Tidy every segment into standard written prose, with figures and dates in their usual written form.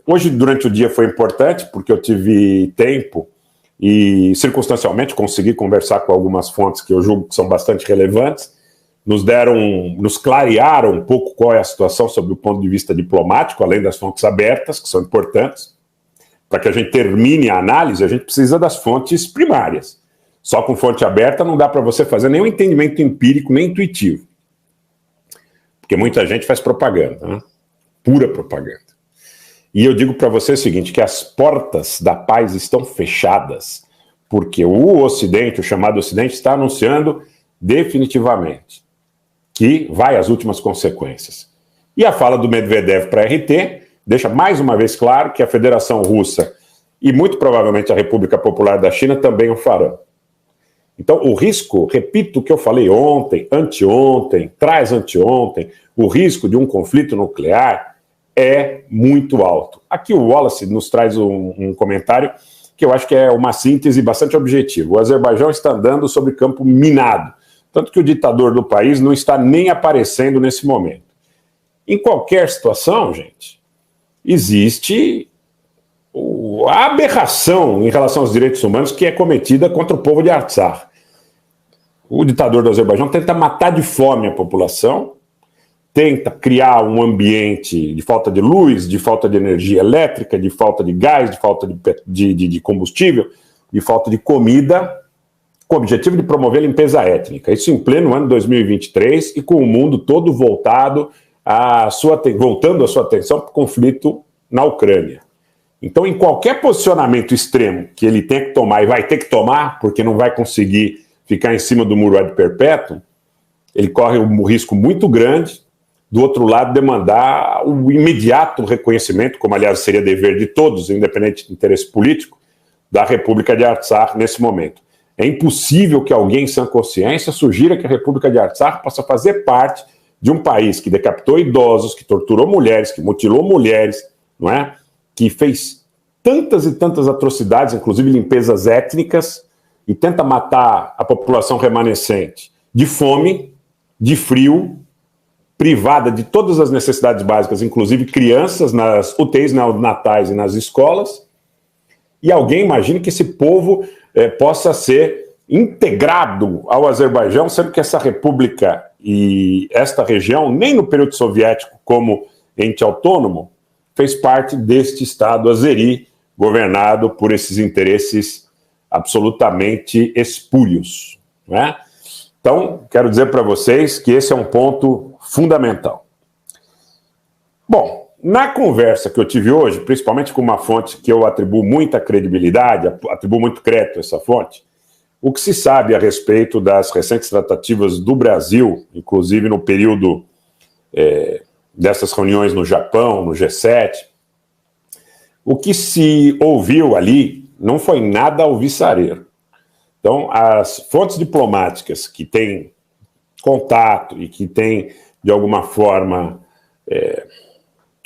Hoje, durante o dia, foi importante, porque eu tive tempo e, circunstancialmente, consegui conversar com algumas fontes que eu julgo que são bastante relevantes, nos clarearam um pouco qual é a situação sob o ponto de vista diplomático, além das fontes abertas, que são importantes. Para que a gente termine a análise, a gente precisa das fontes primárias. Só com fonte aberta não dá para você fazer nenhum entendimento empírico, nem intuitivo. Porque muita gente faz propaganda, né? Pura propaganda. E eu digo para você o seguinte, que as portas da paz estão fechadas, porque o Ocidente, o chamado Ocidente, está anunciando definitivamente que vai às últimas consequências. E a fala do Medvedev para a RT deixa mais uma vez claro que a Federação Russa e muito provavelmente a República Popular da China também o farão. Então o risco, repito o que eu falei ontem, anteontem, o risco de um conflito nuclear é muito alto. Aqui o Wallace nos traz um comentário que eu acho que é uma síntese bastante objetiva. O Azerbaijão está andando sobre campo minado, tanto que o ditador do país não está nem aparecendo nesse momento. Em qualquer situação, gente, existe a aberração em relação aos direitos humanos que é cometida contra o povo de Artsakh. O ditador do Azerbaijão tenta matar de fome a população, tenta criar um ambiente de falta de luz, de falta de energia elétrica, de falta de gás, de falta de combustível, de falta de comida, com o objetivo de promover a limpeza étnica. Isso em pleno ano 2023 e com o mundo todo voltando a sua atenção para o conflito na Ucrânia. Então, em qualquer posicionamento extremo que ele tem que tomar, e vai ter que tomar, porque não vai conseguir ficar em cima do muro ad perpétuo, ele corre um risco muito grande, do outro lado, demandar o imediato reconhecimento, como aliás seria dever de todos, independente do interesse político, da República de Artsakh nesse momento. É impossível que alguém em sã consciência sugira que a República de Artsakh possa fazer parte de um país que decapitou idosos, que torturou mulheres, que mutilou mulheres, não é? Que fez tantas e tantas atrocidades, inclusive limpezas étnicas, e tenta matar a população remanescente de fome, de frio, privada de todas as necessidades básicas, inclusive crianças nas UTIs neonatais e nas escolas, e alguém imagina que esse povo possa ser integrado ao Azerbaijão, sendo que essa república e esta região, nem no período soviético como ente autônomo, fez parte deste Estado azeri, governado por esses interesses absolutamente espúrios, não é? Então, quero dizer para vocês que esse é um ponto fundamental. Bom, na conversa que eu tive hoje, principalmente com uma fonte que eu atribuo muita credibilidade, atribuo muito crédito a essa fonte, o que se sabe a respeito das recentes tratativas do Brasil, inclusive no período dessas reuniões no Japão, no G7, o que se ouviu ali não foi nada alvissareiro. Então, as fontes diplomáticas que têm contato e que têm, de alguma forma,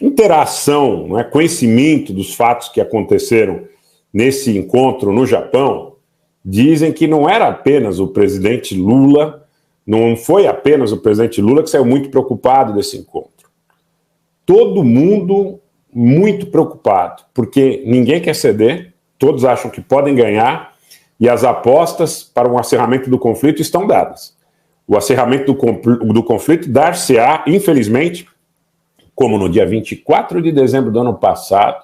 interação, não é, conhecimento dos fatos que aconteceram nesse encontro no Japão, dizem que não era apenas o presidente Lula, não foi apenas o presidente Lula que saiu muito preocupado desse encontro. Todo mundo muito preocupado, porque ninguém quer ceder, todos acham que podem ganhar, e as apostas para um acerramento do conflito estão dadas. O acerramento do conflito dar-se-á, infelizmente, como no dia 24 de dezembro do ano passado,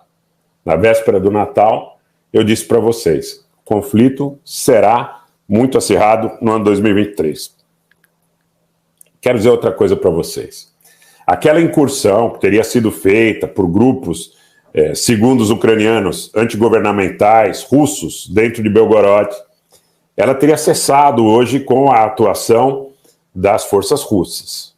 na véspera do Natal, eu disse para vocês, o conflito será muito acirrado no ano 2023. Quero dizer outra coisa para vocês. Aquela incursão que teria sido feita por grupos, segundo os ucranianos, antigovernamentais, russos, dentro de Belgorod, ela teria cessado hoje com a atuação das forças russas.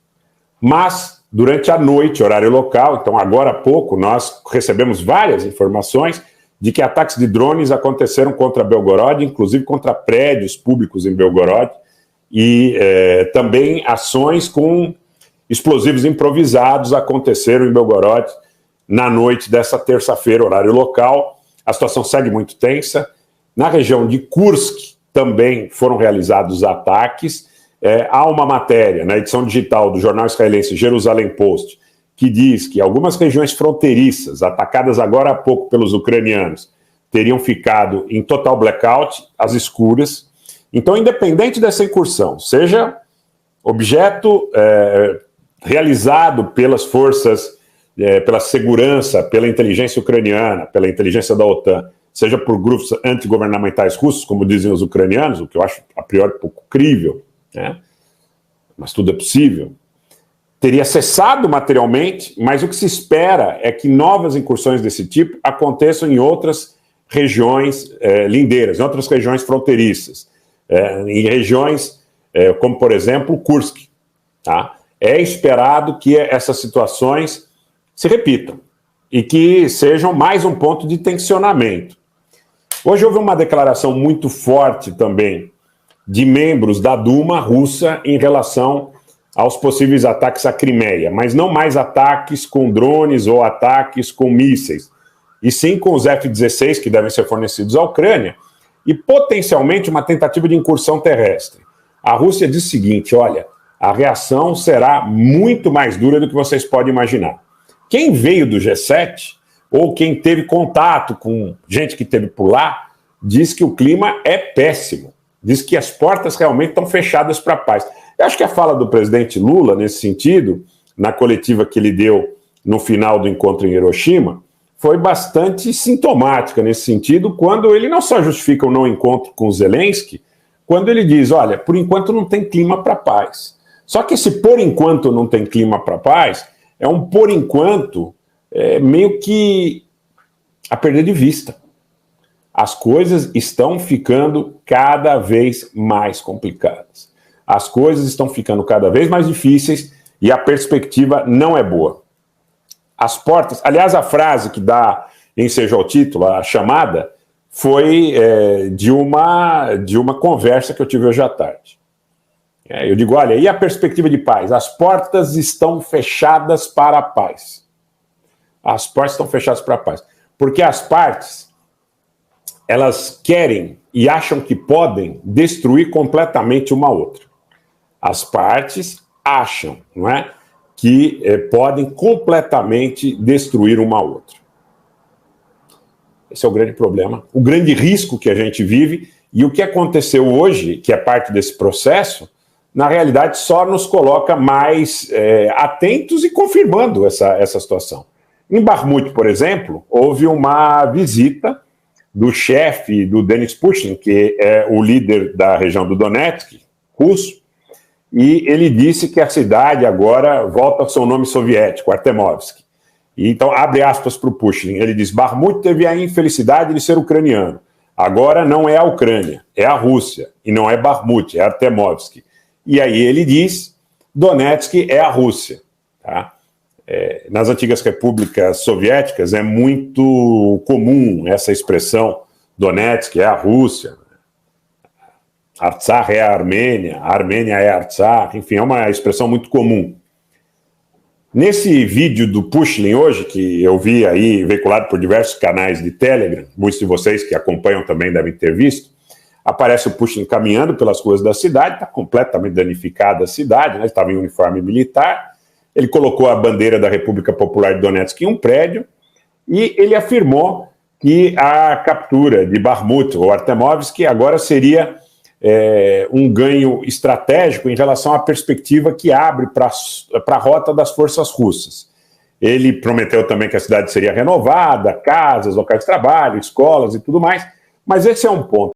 Mas, durante a noite, horário local, então agora há pouco, nós recebemos várias informações de que ataques de drones aconteceram contra Belgorod, inclusive contra prédios públicos em Belgorod, e também ações com explosivos improvisados aconteceram em Belgorod na noite dessa terça-feira, horário local. A situação segue muito tensa. Na região de Kursk também foram realizados ataques. Há uma matéria na edição digital do jornal israelense Jerusalem Post que diz que algumas regiões fronteiriças, atacadas agora há pouco pelos ucranianos, teriam ficado em total blackout, às escuras. Então, independente dessa incursão, seja objeto realizado pelas forças, pela segurança, pela inteligência ucraniana, pela inteligência da OTAN, seja por grupos antigovernamentais russos, como dizem os ucranianos, o que eu acho a priori pouco crível, né? Mas tudo é possível, teria cessado materialmente, mas o que se espera é que novas incursões desse tipo aconteçam em outras regiões lindeiras, em outras regiões fronteiriças, em regiões como, por exemplo, Kursk. Tá? É esperado que essas situações se repitam e que sejam mais um ponto de tensionamento. Hoje houve uma declaração muito forte também de membros da Duma russa em relação aos possíveis ataques à Crimeia, mas não mais ataques com drones ou ataques com mísseis, e sim com os F-16 que devem ser fornecidos à Ucrânia, e potencialmente uma tentativa de incursão terrestre. A Rússia diz o seguinte, olha, a reação será muito mais dura do que vocês podem imaginar. Quem veio do G7, ou quem teve contato com gente que esteve por lá, diz que o clima é péssimo, diz que as portas realmente estão fechadas para a paz. Eu acho que a fala do presidente Lula, nesse sentido, na coletiva que ele deu no final do encontro em Hiroshima, foi bastante sintomática nesse sentido, quando ele não só justifica o não encontro com Zelensky, quando ele diz, olha, por enquanto não tem clima para paz. Só que esse por enquanto não tem clima para paz é um por enquanto meio que a perder de vista. As coisas estão ficando cada vez mais complicadas. As coisas estão ficando cada vez mais difíceis e a perspectiva não é boa. As portas... Aliás, a frase que dá ensejo ao título, a chamada, foi de uma conversa que eu tive hoje à tarde. Eu digo, olha, e a perspectiva de paz? As portas estão fechadas para a paz. As portas estão fechadas para a paz. Porque as partes, elas querem e acham que podem destruir completamente uma outra. As partes acham, não é, que podem completamente destruir uma outra. Esse é o grande problema, o grande risco que a gente vive, e o que aconteceu hoje, que é parte desse processo, na realidade só nos coloca mais atentos e confirmando essa situação. Em Bakhmut, por exemplo, houve uma visita do chefe do Denis Pushkin, que é o líder da região do Donetsk, russo, e ele disse que a cidade agora volta ao seu nome soviético, Artemovsk. E então, abre aspas para o Pushkin, ele diz, Bakhmut teve a infelicidade de ser ucraniano. Agora não é a Ucrânia, é a Rússia, e não é Bakhmut, é Artemovsk. E aí ele diz, Donetsk é a Rússia. Tá? Nas antigas repúblicas soviéticas é muito comum essa expressão, Donetsk é a Rússia, Artsakh é a Armênia é a Artsakh, enfim, é uma expressão muito comum. Nesse vídeo do Pushkin hoje, que eu vi aí veiculado por diversos canais de Telegram, muitos de vocês que acompanham também devem ter visto, aparece o Pushkin caminhando pelas ruas da cidade, está completamente danificada a cidade, né? Estava em uniforme militar, ele colocou a bandeira da República Popular de Donetsk em um prédio e ele afirmou que a captura de Bakhmut ou Artemovsk agora seria um ganho estratégico em relação à perspectiva que abre para a rota das forças russas. Ele prometeu também que a cidade seria renovada, casas, locais de trabalho, escolas e tudo mais, mas esse é um ponto.